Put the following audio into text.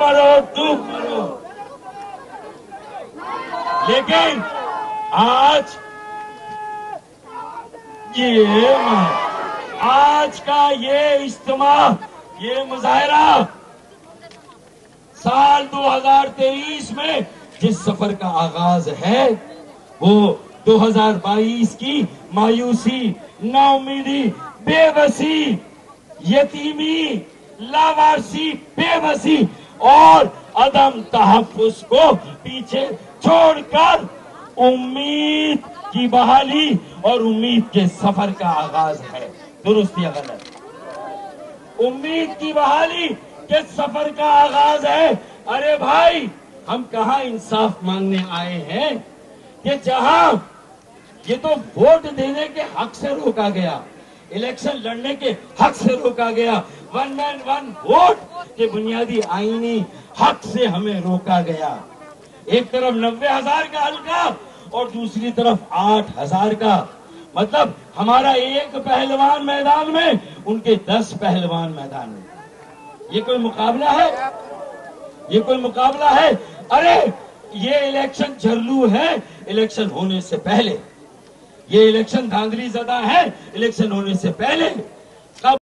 مرو تم مرو، لیکن آج آج کا یہ اجتماع، یہ مظاہرہ سال 2023 میں جس سفر کا آغاز ہے وہ 2022 کی مایوسی، نا امیدی، بے بسی، یتیمی، لاوارسی، بے بسی اور عدم تحفظ کو پیچھے چھوڑ کر امید کی بحالی اور امید کے سفر کا آغاز ہے۔ درست یا غلط؟ امید کی بحالی کے سفر کا آغاز ہے۔ ارے بھائی، ہم کہاں انصاف مانگنے آئے ہیں کہ جہاں یہ تو ووٹ دینے کے حق سے روکا گیا، الیکشن لڑنے کے حق سے روکا گیا، ون مین ون ووٹ کے بنیادی آئینی حق سے ہمیں روکا گیا۔ ایک طرف 90,000 کا حلقہ اور دوسری طرف 8,000 کا، مطلب ہمارا ایک پہلوان میدان میں، ان کے 10 پہلوان میدان میں۔ یہ کوئی مقابلہ ہے؟ یہ کوئی مقابلہ ہے؟ ارے یہ الیکشن جھرلو ہے الیکشن ہونے سے پہلے، یہ الیکشن دھاندلی زدہ ہے الیکشن ہونے سے پہلے۔